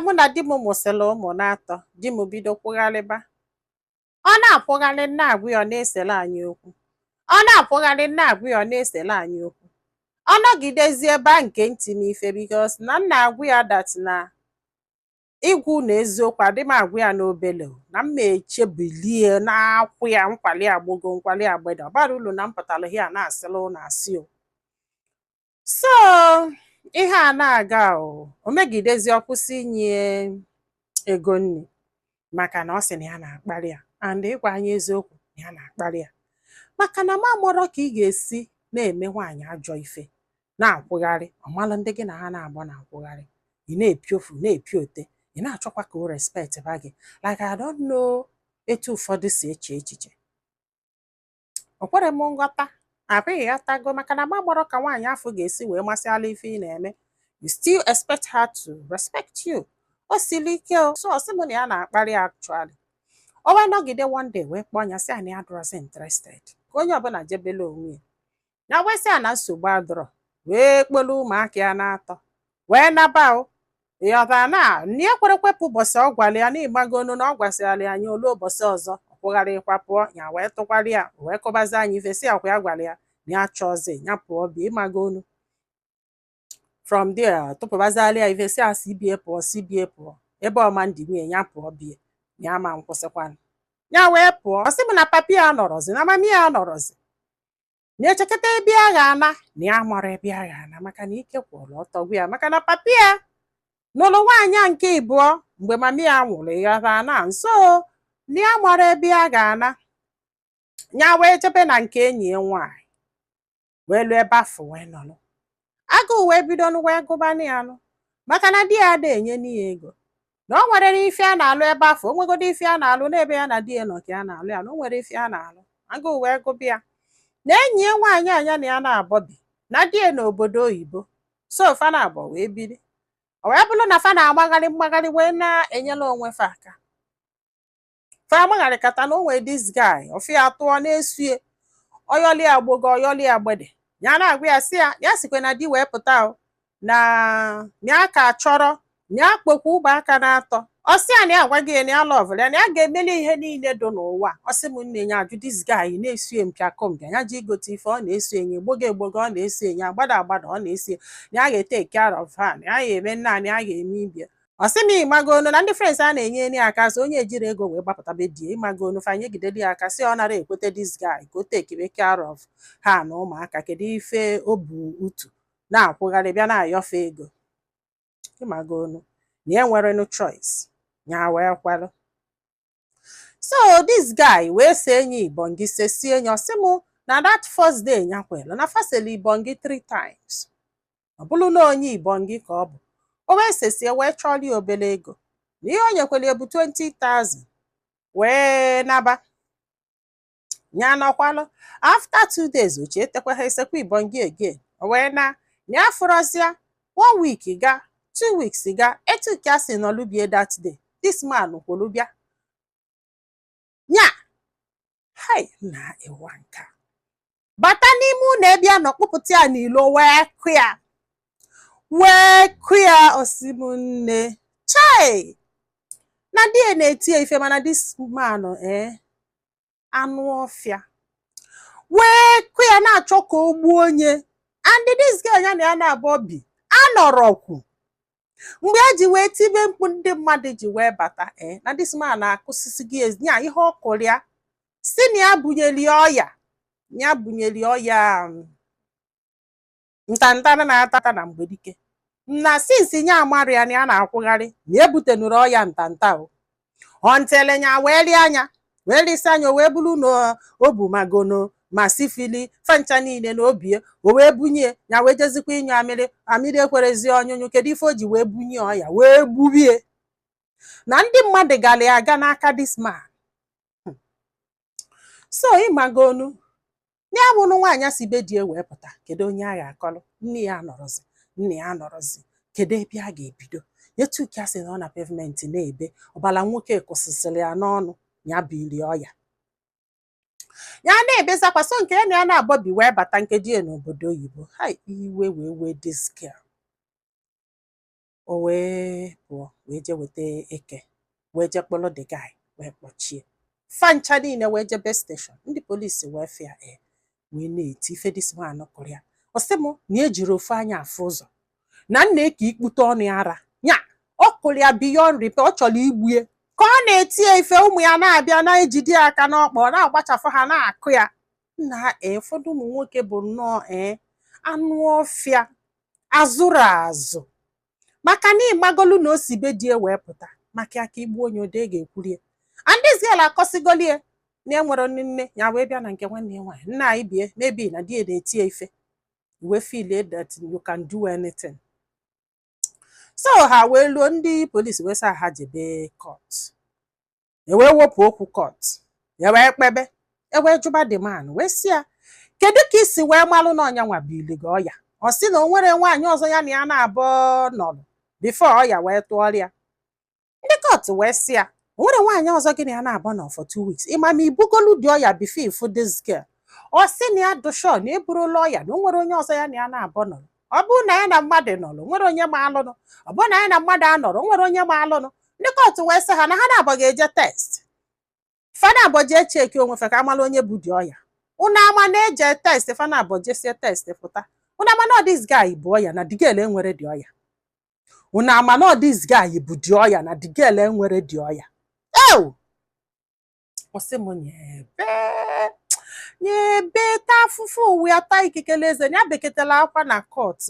mụ na di m mụsịrị ụmụ n'atọ, di m bido kwugharịba. Ọ na-akwugharị na-agwa ya ọ na-esere anyị okwu. Ọ na-akwugharị na-agwa ya ọ na-esere anyị okwu. Ọ nọgidezie ebe a nke ntị n'ife because na m na-agwa ya that na igwu na eziokwu adị m agwa ya n'obele na m echebilie na-akwụ ya nkwali agbogo nkwali agbede. Ọ bara ulu na m pụtara ihe a na-asịla ụlọ asị o. So ihe a na-aga o megidezi ọkwụsị inye ego nri maka na ọ sị na ya na-akparị ya, and ịgwa anyị eziokwu na ya na-akparị ya maka na ma mụrụ ka ị ga-esi na-eme nwaanyị ajọ ife na-akwụgharị. Ọmalụ ndị gị na ha na-agba na-akwụgharị, ị na-epi ofu na-epi ote, ị na-achọkwa ka o respect ba gị like I don't know etu ụfọdụ si eche echiche. O kwere m nghọta, abịghị ghọtago maka na ma mụrụ ka nwaanyị afọ ga-esi wee masịala ife ị na-eme, you still expect her to respect you. O siri ike o. So ọ sị m na ya na-akparị actually. O wee nọgide one day wee kpọọ ya sị ya na ya adịrọzi interested ka onye ọbụla jebele onwe ya. Ya wee sị ya na nsogbu adịrọ, wee kpolu ụmụaka ya na-atọ wee naba o. Ịghọtara na ya kwere kwepụ ụbọchị ọ gwara ya na ịgbagonu na ọ gwasịrị anyị olu ụbọchị ọzọ ọ kwụgharịkwa pụọ. Ya wee tụkwara ya wee kọbazi anyị ife sị akwa ya gwara ya na ya chọọzi ya pụọ bịa ịmagonu. From there tụpụbazali ya ife sị a si bie pụọ si bie pụọ ebe ọma ndị nwunye ya pụọ bie ya ma nkwụsịkwanụ. Ya wee pụọ ọ sị m na papi ya nọrọzi na mami ya nọrọzi na-echekọta ebe a ga-ana na ya mara ebe a ga-ana maka na ike kwụrụ ọtọ gwa ya maka na papi ya nụrụ nwaanyị a nke ịbụọ mgbe mami ya nwụrụ. Ịghọta na nso na ya mara ebe a ga-ana. Ya wee jebe na nke enyi ya nwaanyị wee lụọ ebe afọ wee nọrọ. Agụụ wee bido wee gụbanụ ya nụ maka na di ya ada enye n'iya ego na o nwere ife a na-alụ ebe afọ. O nwegodo ife a na-alụ n'ebe ya na di ya nọ ka ya na-alụ ya na o nwere ife a na-alụ. Agụụ wee gụbịa na enyi ya nwaanyị anya na ya na-abọbi na di ya n'obodo oyibo. So fa na-abọ wee biri. O wee bụrụ na fa na-agbagharị mgbagharị wee na-enyela onwe fa aka. Fa agbagharịkata na o nwere this guy ọfịa atụọ na-esue oyoli agbogo oyoli agbede. Ya na-agwa ya sị ya sikwe na di wee pụta o na ya ka chọrọ na ya kpokwa ụmụaka na-atọ. Ọ sị ya na ya agwa gị na ya lọvụrụ ya na ya ga-emeli ihe niile dị n'ụwa. Ọ sị m nne ya ajụ this guy na-esue mpịa kọmbịa ya ji igote ife ọ na-eso enye egbogo egbogo ọ na-eso enye agbada agbada ọ na-eso na ya ga-take care of her na ya ga-eme nna na ya ga-eme ibia. Ọ sị m ịmagonu na ndị friends a na-enye enye aka sị onye ejiri ego wee gbapụta be die ịmagonu fa nyegideli aka sị ọ nara ekwete this guy ka o take care of ha na ụmụaka. Kedu ife o bu utu na-akwụgharị bịa na-ayọfe ego. Ịmagonu na ya nwere no choice. Ya wee kwalụ. So this guy wee sị enyi Ibongi sesie enyi. Ọ sị m na that first day ya kwelu na faseli Ibongi 3 times. Ọ bụrụ na onye Ibongi ka ọ bụ. O wee sesie wee chọrọ obele ego na ihe o nyekwere bụ 20,000 wee naba. Ya nọkwalụ. After 2 days oche etekwa ha esekwa Ibongi again. O wee na ya fụrọzịa 1 week ga 2 weeks ga etu ka si nọlụbie that day. This man kwolubịa. Nya hai na ịwa nka bata n'ime ụlọ ebe a nọ kpụpụta ya n'ilo wee kụ ya osimunne chai na di ya na-eti ya ife mana this man anụ ọfịa wee kụ ya na-achọ ka o gbuo onye. And this guy ya na ya na-abụ obi anọrọkwu mgbe eji wee tibe mkpu ndị mmadụ ji wee bata na this man na-akụsisi gị nya ihe ọ kụrụ ya si na ya bunyeli ọya ntantana na-atata na mgbedike na since nya amarị ya na ya na-akwụgharị na ebutenuru ọya ntanta o. Ọ ntele nya wee lie anya wee lisi anya wee bụrụ na o bu magono ma sifili fancha niile na obie o wee bunye ya wee jezikwa inyu amịrị ekwerezi ọnyụnyụ. Kedu ife o ji wee bunye ọya wee gbubie na ndị mmadụ gara aga n'aka this man. So ịmagonu na ya bụrụ nwaanyị si be die wee pụta kedu onye a ga-akọlụ. Nne ya nọrọzi kedu ebe a ga-ebido. Etu ka si nọ na pavement na-ebe ọbala nwoke kwụsịsịrị ya n'ọnụ ya biri ọya ya na-ebezakwa. So nke ya na-abọbi wee bata nke die n'obodo oyibo. Hai iwe wee this girl. o wee pụọ wee je weta eke wee je kpọrọ the guy wee kpọchie fancha niile wee jebe steshọn ndị polisi wee fịa wee na-eti ife dis man kụrụ ya ọ sị m na ejiri ofu anya afụ ụzọ na nna eke ikpute ọnụ ara nya ọ kụrụ ya beyond repair ọ chọrọ igbue ka ọ na-eti ya ife ụmụ ya na-abịa na-ejide ya aka n'ọkpa ọ na-agbachafụ ha na-akụ ya nna ụfọdụ ụmụ nwoke bụ nnọọ anụ ọfịa azụrụ azụ maka na ịmagolu na o si be die wee pụta maka aka igbu onye ode ga-ekwurie andịziela akọsigolie na enwere nne ya wee bịa na nke nwanne ya nwaanyị nna anyị bie mebi na die na-eti ya ife wee feel that you can do anything so ha wee luo ndị polisi wee sa ha jebe court wee wepụ okwu court wee kpebe wee jụba the man wee sị ya kedu ka isi wee malụ na ọnya nwa bili gị ọya ọ sị na o nwere nwaanyị ọzọ ya na ya na-abụ nọrọ before ọya wee tụọrịa ndị court wee sị ya o nwere nwaanyị ọzọ gị na ya na-abụ nọ for 2 weeks ịma ma ibugolu dị ọya before ifu this girl ọ sị na ya dụshọ na eburula ọya na o nwere onye ọzọ ya na ya na-abụ nọrọ ọ bụrụ na ya na mmadụ nọrọ nwere onye ma alụnụ ọ bụrụ na ya na mmadụ anọrọ nwere onye ma alụnụ ndị court wee sị ha na ha na-abụ ga-eje test fana abụ jee cheki onwe fe ka amala onye bụ dị ọya unu ama na-eje test fana abụ jesie test pụta unu ama na this guy bụ ọya na digel enwere dị ọya unu ama na this guy bụ dị ọya na digel enwere dị ọya ọsị m nyebe ta afụfụ uwe ata ikikele eze ya beketela akwa na court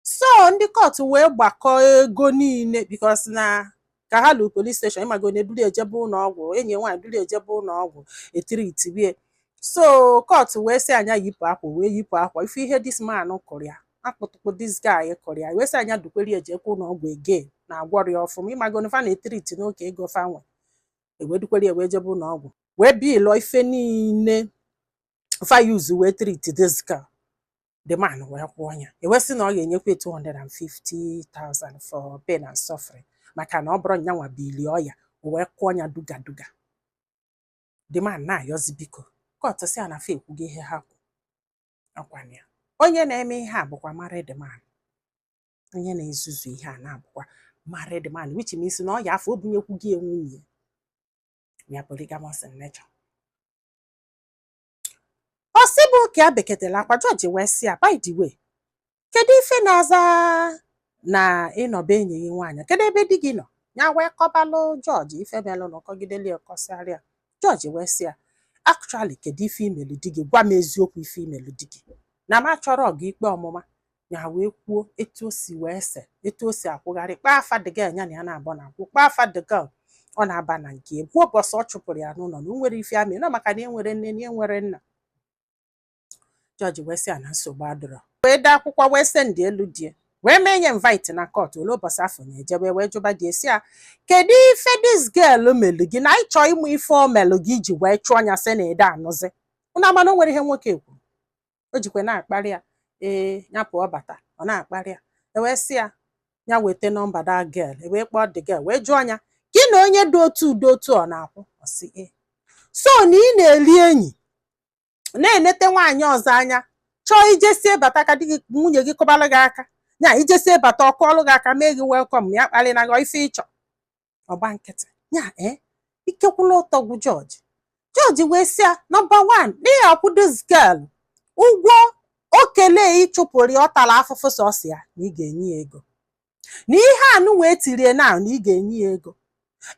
so ndị court wee gbakọ ego niile because na ka ha lu police station ịmago na eduru ejebe ụlọ ọgwụ enyi nwaanyị duru ejebe ụlọ ọgwụ etiritibie so court wee sị anya yipụ akwa wee yipụ akwa ife ihe this man kụrụ ya akpụtụkpụ this guy kụrụ ya wee sị anya dukweri ejekwa ụlọ ọgwụ again na agwọrọ ya ọfụma ịmago na fa na-etiriti n'oke ego fanwe ewedukweri ya wee jebe ụlọ ọgwụ wee bilọ ife niile fa use wee treat this girl the man wee kwụọ ya wee sị na ọ ga-enyekwa 250,000 for pain and suffering maka na ọ bụrụ nyanwa bili ọya wee kwụọ ya duga duga the man na-ayọzi biko court sị na fa ekwugo ihe ha kwụ akwana ya onye na-eme ihe a bụkwa married man onye na-ezuzu ihe a na-abụkwa married man which means na ọ ya afọ obunyekwugo ya nwunye ya polygamous in nature ọ sị bụ ka ya beketela akwa George wee sị ya by the way kedu ife na-aza na ịnọba enyi gị nwaanyị kedu ebe di gị nọ ya wee kọbalụ George ife melụ na ọkọgideli ọkọsarịa George wee sị ya actually kedu ife imelu di gị gwa m eziokwu ife imelu di gị na m achọrọ ọgụ ikpe ọmụma ya wee kwuo etu o si wee se etu o si akwụgharị kpaa afa the girl ya na ya na-abụ na akwụ kpaa afa the girl ọ na-aba na nke egwu ụbọchị ọ chụpụrụ ya n'ụlọ na o nwere ife amị na maka na enwere nne na enwere nna George wee sị ya na nsogbu adịrọ wee dee akwụkwọ wee sendị elu die wee mee nye invite na court ole ụbọchị afọ na-ejebe wee jụba die si ya kedu ife this girl melu gị na ịchọ ịmụ ife o melụ gị iji wee chụọ ya sị na ede anụzi ụna ama na o nwere ihe nwoke kwuru o jikwe na-akparị ya ya pụọ bata ọ na-akparị ya wee sị ya ya weta nọmba da girl wee kpọọ the girl wee jụọ ya gị na onye dị otu udo otu ọ na-akwụ ọ sị so na ị na-eli enyi na-enete nwaanyị ọzọ anya chọọ ijesie bata ka di gị nwunye gị kọbalụ gị aka ya ijesie bata ọkụ ọlụ gị aka mee gị welcome ya kpalị na gị ife ịchọ ọgba nkịtị ya ikekwula ụtọ gwụ George wee sị ya number 1 n'ihi akwụ this girl ụgwọ okele ịchụpụrụ ya ọ tara afụfụ sọsọ ya na ị ga-enye ya ego na ihe anụ wee tirie na ị ga-enye ya ego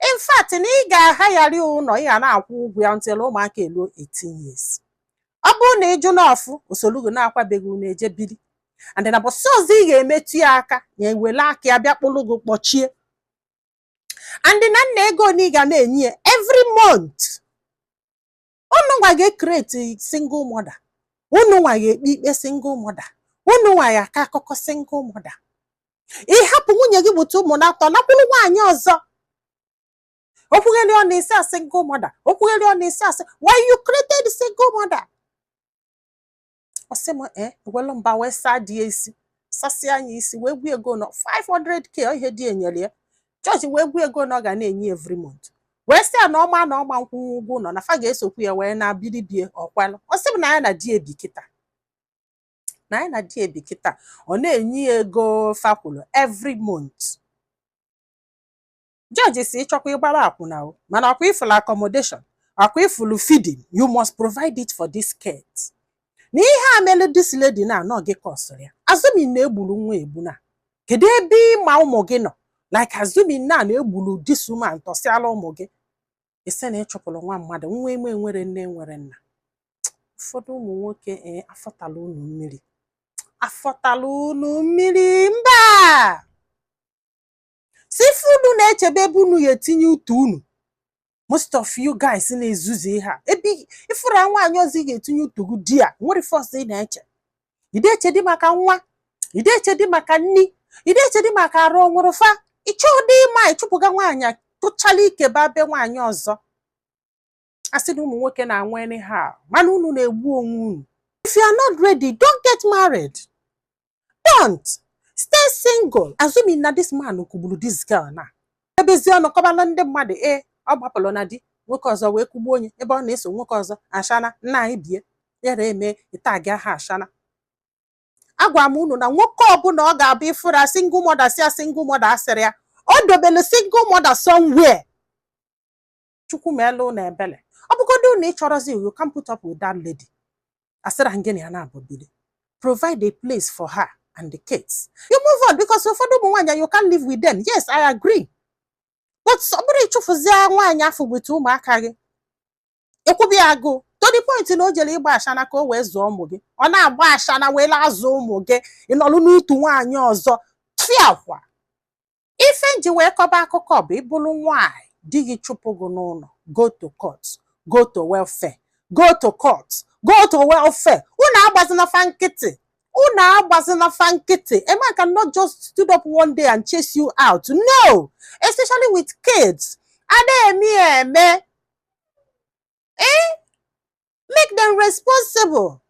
in fact na ị ga-ahaghari ụlọ ị ga na-akwụ ụgwọ ya ntịla ụmụaka eluo 18 years ọ bụrụ na ịjụ n'ọfụ osolugo na-akwabeghị unu eje biri and na bọsị ọzọ ị ga-emetụ ya aka ya ewele aka ya bịa kpụrụ gị kpọchie and na nna ego na ị ga na-enye ya every month unu nwa ga-ekreti single mother unu nwa ga-ekpe ikpe single mother unu nwa ya aka akụkọ single mother ịhapụ nwunye gị bụta ụmụ na-atọ nakwụrụ nwaanyị ọzọ okwugheri ọ na-esi a single mother okwugheri ọ na-esi asị why you created single mother ọsị m ewelu mba wee saa dị esi sasịa anya isi wee gwu ego nọ 500k ihe dị enyere ya George wee gwu ego na ọ ga na-enye every month wee sị ya na ọma nkwụnwụ ụgwọ ụlọ na fa ga-esokwu ya wee na biribie ọkwalụ ọsị m na ya na di ebi kịta na anyị na di ebi kịta ọ na-enye ya ego fakwụlụ every month. Judge si ịchọkwa ịgbara akwụna o, mana ọkwa ifulu accommodation, ọkwa ifulu feeding, you must provide it for this kids. Na ihe a mere this lady na anọ gị kọsịrị ya. Azumi na-egburu nwa egbu na. Kedu ebe ịma ụmụ gị nọ? Like Azumi na-egburu this woman tọsịala ụmụ gị. Ise na ịchụpụrụ nwa mmadụ, nwa ime nwere nne nwere nna. Ụfọdụ ụmụ nwoke afọtala unu mmiri. Afọtala unu mmiri mba! Si unu na-echebe ebe unu ya etinye utu unu. Most of you guys na-ezuzu ihe a. Ebe ifuru nwaanyị ọzọ ga-etinye utu gị di a, nwere first ị na-eche. Ide eche dị maka nwa, ide eche dị maka nni, ide eche dị maka arụ ọnwụrụ fa. Ịchọ ụdị ịma ịchụpụga nwaanyị tụchala ike ba be nwaanyị ọzọ. Asị na ụmụ nwoke na-anwụ anyhow, mana unu na-egbu onwe unu. If you are not ready, don't get married. Don't. Stay single. Azumi na this man kugburu this girl na. Ebezi ọnụ kọbala ndị mmadụ ọ gbapụrụ na di nwoke ọzọ wee kugbuo onye ebe ọ na-eso nwoke ọzọ ashana nna anyị bie yara eme ịtaga ha ashana. Agwa m unu na nwoke ọbụla ọ ga-abụ ifura single mother si single mother asịrị ya o dobele single mother somewhere. Chukwu meelu na ebele. Ọ bụgodu na ị chọrọzi you can put up with that lady. Asịra ngene ya na abobile. Provide a place for her and the kids. You move on because ụfọdụ ụmụ nwaanyị you can't live with them. Yes, I agree. But somebody chụfụzie nwaanyị afọ gbute ụmụaka gị. Ekwubi agụ. To the point na o jere ịgba ashana ka o wee zụọ ụmụ gị. Ọ na-agba ashana wee azụ ụmụ gị. Ị nọlụ n'utu nwaanyị ọzọ. Fiakwa. Ife nji wee kọba akụkọ bụ ịbụrụ nwaanyị di gị chụpụ gị n'ụlọ. Go to court. Go to welfare. Go to court. Go to welfare. Unu agbazina fa nkịtị. Unu agbazina fa nkịtị. A man cannot just stood up one day and chase you out. No! Especially with kids. Eme. Make them responsible.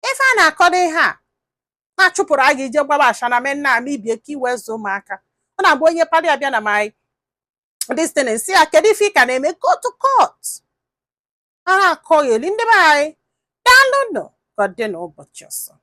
If I na-akọrọ ha, na chụpụrụ a ga-eje gbaba ashana men na amibie ka iwe zo ụmụaka. Ọ na-abụ onye pari abịa na my this thing si ya kedu ife ka na-eme go to court. Ara akọgheli ndị be anyị daalụ nọ ka dị n'ụbọchị ọzọ.